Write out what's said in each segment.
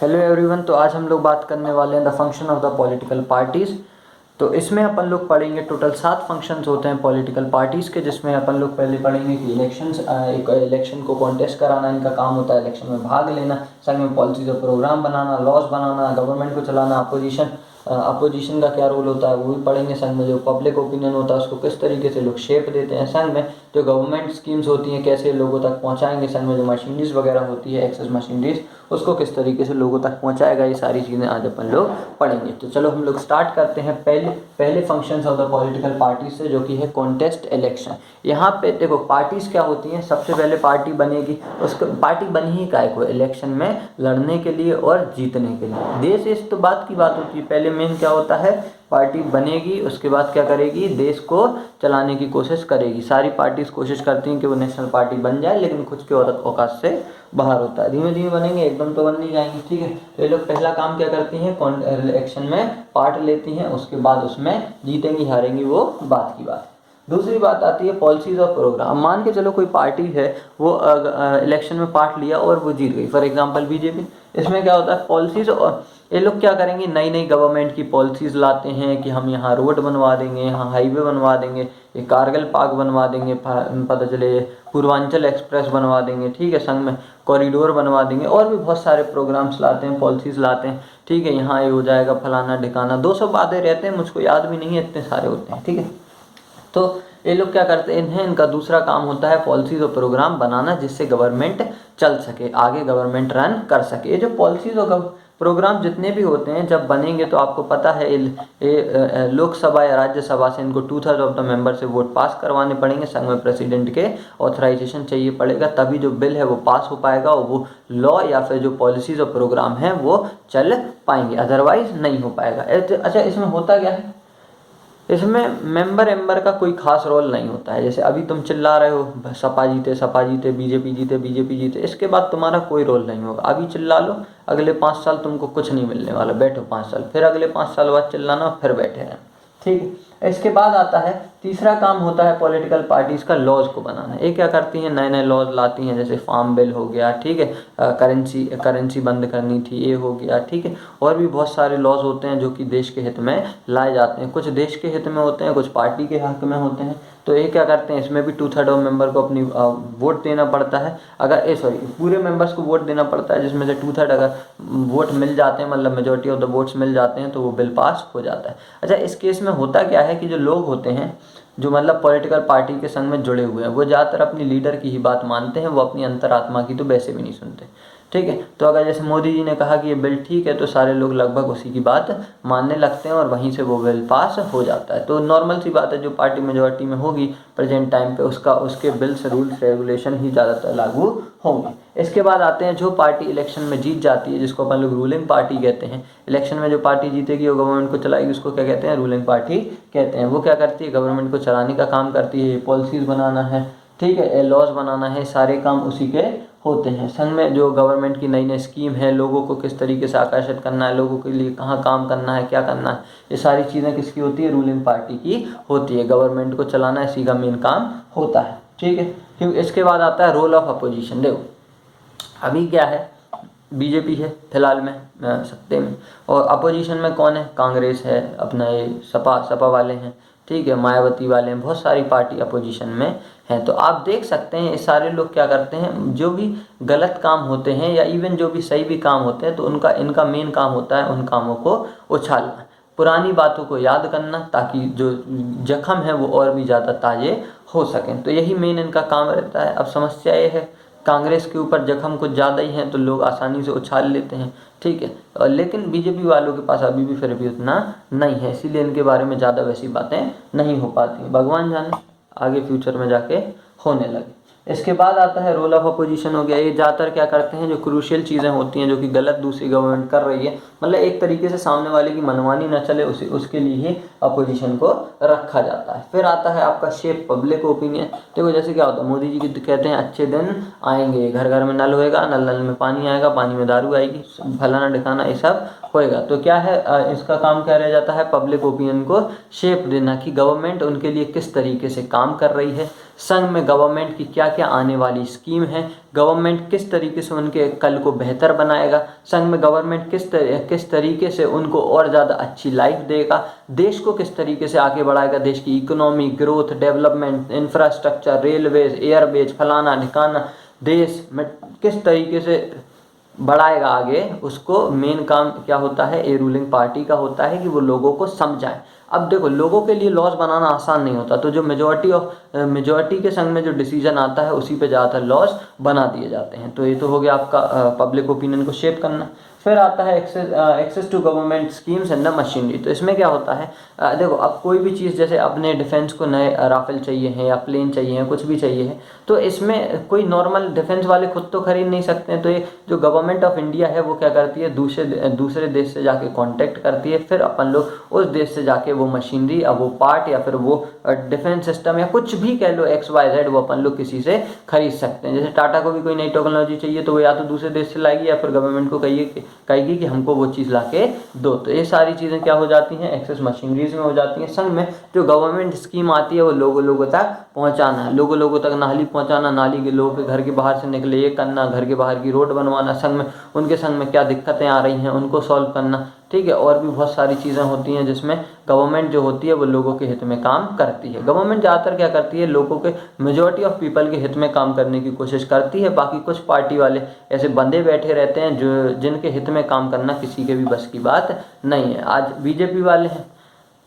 Hello everyone. तो आज हम लोग बात करने वाले हैं the function of the political parties. तो इसमें अपन लोग पढ़ेंगे टोटल 7 फंक्शंस होते हैं पॉलिटिकल पार्टीज़ के, जिसमें अपन लोग पहले पढ़ेंगे कि एक इलेक्शन को कॉन्टेस्ट कराना इनका काम होता है, इलेक्शन में भाग लेना, संग में पॉलिसीज और प्रोग्राम बनाना, लॉज बनाना, गवर्नमेंट को चलाना, अपोजिशन का क्या रोल होता है वो भी पढ़ेंगे। संग में जो पब्लिक ओपिनियन होता है उसको किस तरीके से लोग शेप देते हैं, संग में जो गवर्नमेंट स्कीम्स होती हैं कैसे लोगों तक पहुंचाएंगे, संग में जो मशीनरीज वगैरह होती है एक्सेस मशीनरीज उसको किस तरीके से लोगों तक पहुंचाएगा, ये सारी चीज़ें आज अपन लोग पढ़ेंगे। तो चलो हम लोग स्टार्ट करते हैं पहले functions of the political parties से, जो कि है कॉन्टेस्ट इलेक्शन। यहाँ पे देखो पार्टीज क्या होती हैं। सबसे पहले पार्टी बनेगी, उसको पार्टी बनी ही काय को इलेक्शन में लड़ने के लिए और जीतने के लिए। देश इस तो बात की बात होती है, पहले मेन क्या होता है, पार्टी बनेगी, उसके बाद क्या करेगी, देश को चलाने की कोशिश करेगी। सारी पार्टीज कोशिश करती हैं कि वो नेशनल पार्टी बन जाए, लेकिन कुछ के औकात से बाहर होता है। धीमे धीमे बनेंगे, एकदम तो बन नहीं जाएंगे, ठीक है। तो ये लोग पहला काम क्या करती हैं, इलेक्शन में पार्ट लेती हैं, उसके बाद उसमें जीतेंगी हारेंगी वो बात की बात। दूसरी बात आती है पॉलिसीज और प्रोग्राम। मान के चलो कोई पार्टी है, वो इलेक्शन में पार्ट लिया और वो जीत गई, फॉर एग्जांपल बीजेपी। इसमें क्या होता है, पॉलिसीज, और ये लोग क्या करेंगे, नई नई गवर्नमेंट की पॉलिसीज लाते हैं कि हम यहाँ रोड बनवा देंगे, यहाँ हाईवे बनवा देंगे, ये कारगिल पार्क बनवा देंगे, पता चले पूर्वांचल एक्सप्रेस बनवा देंगे, ठीक है, संग में कॉरिडोर बनवा देंगे, और भी बहुत सारे प्रोग्राम्स लाते हैं, पॉलिसीज लाते हैं, ठीक है। यहाँ ये हो जाएगा फलाना ढिकाना, 200 वादे रहते हैं, मुझको याद भी नहीं है, इतने सारे होते हैं, ठीक है। तो ये लोग क्या करते हैं, इनका दूसरा काम होता है पॉलिसीज और प्रोग्राम बनाना, जिससे गवर्नमेंट चल सके, आगे गवर्नमेंट रन कर सके। ये जो पॉलिसीज और प्रोग्राम जितने भी होते हैं जब बनेंगे, तो आपको पता है लोकसभा या राज्यसभा से इनको 2/3 ऑफ द मेंबर से वोट पास करवाने पड़ेंगे, संग में प्रेसिडेंट के ऑथराइजेशन चाहिए पड़ेगा, तभी जो बिल है वो पास हो पाएगा और वो लॉ या फिर जो पॉलिसीज और प्रोग्राम है वो चल पाएंगे, अदरवाइज नहीं हो पाएगा। अच्छा, इसमें होता क्या है, इसमें मेंबर का कोई खास रोल नहीं होता है। जैसे अभी तुम चिल्ला रहे हो सपा जीते, बीजेपी जीते, इसके बाद तुम्हारा कोई रोल नहीं होगा। अभी चिल्ला लो, अगले 5 साल तुमको कुछ नहीं मिलने वाला, बैठो 5 साल, फिर अगले 5 साल बाद चिल्लाना, फिर बैठे रहना, ठीक है। इसके बाद आता है तीसरा काम होता है पॉलिटिकल पार्टीज़ का, लॉज को बनाना। ये क्या करती हैं, नए नए लॉज लाती हैं, जैसे फार्म बिल हो गया, ठीक है, करेंसी बंद करनी थी, ये हो गया, ठीक है। और भी बहुत सारे लॉज होते हैं जो कि देश के हित में लाए जाते हैं, कुछ देश के हित में होते हैं, कुछ पार्टी के हक में होते हैं। तो ये क्या करते हैं, इसमें भी 2/3 ऑफ मेंबर को अपनी वोट देना पड़ता है, पूरे मेंबर्स को वोट देना पड़ता है, जिसमें से 2/3 अगर वोट मिल जाते हैं, मतलब मेजोरिटी ऑफ द वोट्स मिल जाते हैं, तो वो बिल पास हो जाता है। अच्छा, इस केस में होता क्या है कि जो लोग होते हैं, जो मतलब पॉलिटिकल पार्टी के संग में जुड़े हुए हैं, वो ज़्यादातर अपनी लीडर की ही बात मानते हैं, वो अपनी अंतरात्मा की तो वैसे भी नहीं सुनते, ठीक है। तो अगर जैसे मोदी जी ने कहा कि ये बिल ठीक है, तो सारे लोग लगभग उसी की बात मानने लगते हैं और वहीं से वो बिल पास हो जाता है। तो नॉर्मल सी बात है, जो पार्टी मेजॉरिटी में होगी प्रेजेंट टाइम पे, उसके बिल्स रूल्स रेगुलेशन ही ज़्यादातर लागू होंगे। इसके बाद आते हैं जो पार्टी इलेक्शन में जीत जाती है, जिसको अपन लोग रूलिंग पार्टी कहते हैं। इलेक्शन में जो पार्टी जीतेगी वो गवर्नमेंट को चलाएगी, उसको क्या कहते हैं, रूलिंग पार्टी कहते हैं। वो क्या करती है, गवर्नमेंट को चलाने का काम करती है, पॉलिसीज़ बनाना है, ठीक है, लॉज बनाना है, सारे काम उसी के होते हैं। संग में जो गवर्नमेंट की नई नई स्कीम है, लोगों को किस तरीके से आकर्षित करना है, लोगों के लिए कहाँ काम करना है, क्या करना है, ये सारी चीज़ें किसकी होती है, रूलिंग पार्टी की होती है। गवर्नमेंट को चलाना इसी का मेन काम होता है, ठीक है। क्योंकि इसके बाद आता है रोल ऑफ अपोजिशन। देखो अभी क्या है, बीजेपी है फिलहाल में सत्ते में, और अपोजिशन में कौन है, कांग्रेस है, अपना ये सपा वाले हैं, ठीक है, मायावती वाले हैं, बहुत सारी पार्टी अपोजिशन में हैं। तो आप देख सकते हैं ये सारे लोग क्या करते हैं, जो भी गलत काम होते हैं या इवन जो भी सही भी काम होते हैं, तो इनका मेन काम होता है उन कामों को उछालना, पुरानी बातों को याद करना, ताकि जो जख्म है वो और भी ज़्यादा ताजे हो सकें। तो यही मेन इनका काम रहता है। अब समस्या ये है, कांग्रेस के ऊपर जख्म कुछ ज़्यादा ही हैं, तो लोग आसानी से उछाल लेते हैं, ठीक है। लेकिन बीजेपी वालों के पास अभी भी फिर भी उतना नहीं है, इसीलिए इनके बारे में ज़्यादा वैसी बातें नहीं हो पाती। भगवान जाने आगे फ्यूचर में जाके होने लगे। इसके बाद आता है रोल ऑफ अपोजिशन हो गया। ये ज़्यादातर क्या करते हैं, जो क्रूशियल चीज़ें होती हैं, जो कि गलत दूसरी गवर्नमेंट कर रही है, मतलब एक तरीके से सामने वाले की मनमानी न चले, उसके लिए ही अपोजिशन को रखा जाता है। फिर आता है आपका शेप पब्लिक ओपिनियन। देखो जैसे क्या होता है, मोदी जी की कहते हैं अच्छे दिन आएंगे, घर घर में नल होएगा, नल में पानी आएगा, पानी में दारू आएगी, फलाना ढिकाना, ये सब होएगा। तो क्या है, इसका काम क्या रह जाता है, पब्लिक ओपिनियन को शेप देना, कि गवर्नमेंट उनके लिए किस तरीके से काम कर रही है, संघ में गवर्नमेंट की क्या क्या आने वाली स्कीम है, गवर्नमेंट किस तरीके से उनके कल को बेहतर बनाएगा, संघ में गवर्नमेंट किस तरीके से उनको और ज़्यादा अच्छी लाइफ देगा, देश को किस तरीके से आगे बढ़ाएगा, देश की economy growth, development, infrastructure, railways, Airways, फलाना ढिकाना, देश में किस तरीके से बढ़ाएगा आगे, उसको मेन काम क्या होता है, ए रूलिंग पार्टी का होता है कि वो लोगों को समझाएं। अब देखो, लोगों के लिए लॉज बनाना आसान नहीं होता, तो जो मेजॉरिटी के संग में जो डिसीजन आता है उसी पे ज़्यादातर लॉज बना दिए जाते हैं। तो ये तो हो गया आपका पब्लिक ओपिनियन को शेप करना। फिर आता है access to government schemes and the machinery. तो इसमें क्या होता है, देखो अब कोई भी चीज़, जैसे अपने डिफेंस को नए राफेल चाहिए हैं या प्लेन चाहिए हैं, कुछ भी चाहिए है, तो इसमें कोई नॉर्मल डिफेंस वाले खुद तो खरीद नहीं सकते हैं। तो ये जो गवर्नमेंट ऑफ इंडिया है वो क्या करती है, दूसरे देश से जाके कांटेक्ट करती है, फिर अपन लोग उस देश से जाके वो मशीनरी, अब वो पार्ट या फिर वो डिफेंस सिस्टम या कुछ भी कह लो XYZ, वो अपन लोग किसी से खरीद सकते हैं। जैसे टाटा को भी कोई नई टेक्नोलॉजी चाहिए तो वो या तो दूसरे देश से लाएगी या फिर गवर्नमेंट को कहेगी कि हमको वो चीज़ ला के दो। तो ये सारी चीज़ें क्या हो जाती हैं, एक्सेस मशीनरीज में हो जाती हैं। संग में जो गवर्नमेंट स्कीम आती है वो लोगों तक पहुंचाना है, लोगों तक नाली पहुंचाना, नाली के लोगों के घर के बाहर से निकले ये करना, घर के बाहर की रोड बनवाना, संग में उनके संग में क्या दिक्कतें आ रही हैं उनको सॉल्व करना, ठीक है। और भी बहुत सारी चीज़ें होती हैं जिसमें गवर्नमेंट जो होती है वो लोगों के हित में काम करती है। गवर्नमेंट ज़्यादातर क्या करती है, लोगों के मेजॉरिटी ऑफ पीपल के हित में काम करने की कोशिश करती है। बाकी कुछ पार्टी वाले ऐसे बंदे बैठे रहते हैं जो जिनके हित में काम करना किसी के भी बस की बात नहीं है। आज बीजेपी वाले हैं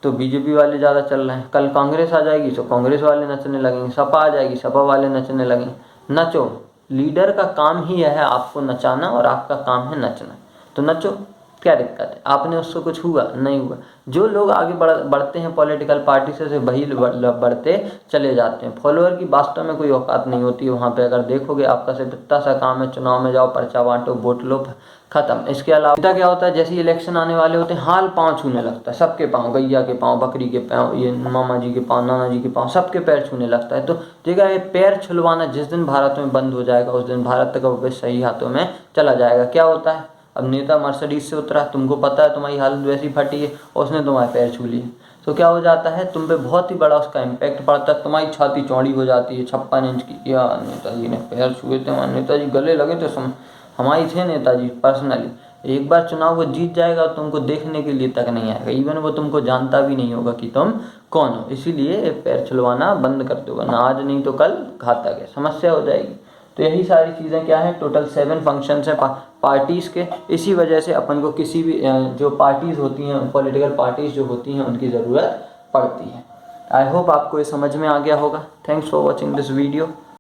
तो बीजेपी वाले ज़्यादा चल रहे हैं, कल कांग्रेस आ जाएगी तो कांग्रेस वाले नचने लगेंगे, सपा आ जाएगी सपा वाले नचने लगेंगे। नचो, लीडर का काम ही यह है आपको नचाना और आपका काम है नचना, तो नचो, क्या दिक्कत है। आपने उससे कुछ हुआ नहीं हुआ। जो लोग आगे बढ़ते हैं पॉलिटिकल पार्टी से वही बढ़ते चले जाते हैं। फॉलोअर की वास्तव में कोई औकात नहीं होती है वहाँ पे। अगर देखोगे आपका सिर्फ इतना सा काम है, चुनाव में जाओ, पर्चा बांटो, वोट लो, खत्म। इसके अलावा क्या होता है, जैसे ही इलेक्शन आने वाले होते हैं हाल पाँव छूने लगता है, सबके पाँव, गैया के पाँव, बकरी के पाँव, ये मामा जी के पाँव, नाना जी के पाँव, सबके पैर छूने लगता है। तो जगह ये पैर छुलवाना जिस दिन भारत में बंद हो जाएगा उस दिन भारत का भविष्य सही हाथों में चला जाएगा। क्या होता है, अब नेता मर्सिडीज से उतरा, तुमको पता है तुम्हारी हालत वैसी फटी है, उसने तुम्हारे पैर छू लिए, तो क्या हो जाता है, तुम पे बहुत ही बड़ा उसका इम्पैक्ट पड़ता है। तुम्हारी छाती चौड़ी हो जाती है 56 इंच की। या नेताजी ने पैर छुए थे, हमारे नेताजी गले लगे थे, हमारी थे नेताजी पर्सनली। एक बार चुनाव वो जीत जाएगा तुमको देखने के लिए तक नहीं आएगा, इवन वो तुमको जानता भी नहीं होगा कि तुम कौन हो। इसीलिए पैर छुलवाना बंद कर दो, वरना आज नहीं तो कल घातक है, समस्या हो जाएगी। तो यही सारी चीज़ें क्या हैं, टोटल 7 फंक्शंस हैं पार्टीज़ के। इसी वजह से अपन को किसी भी जो पार्टीज़ होती हैं, पॉलिटिकल पार्टीज़ जो होती हैं, उनकी ज़रूरत पड़ती है। आई होप आपको ये समझ में आ गया होगा। Thanks for watching this video.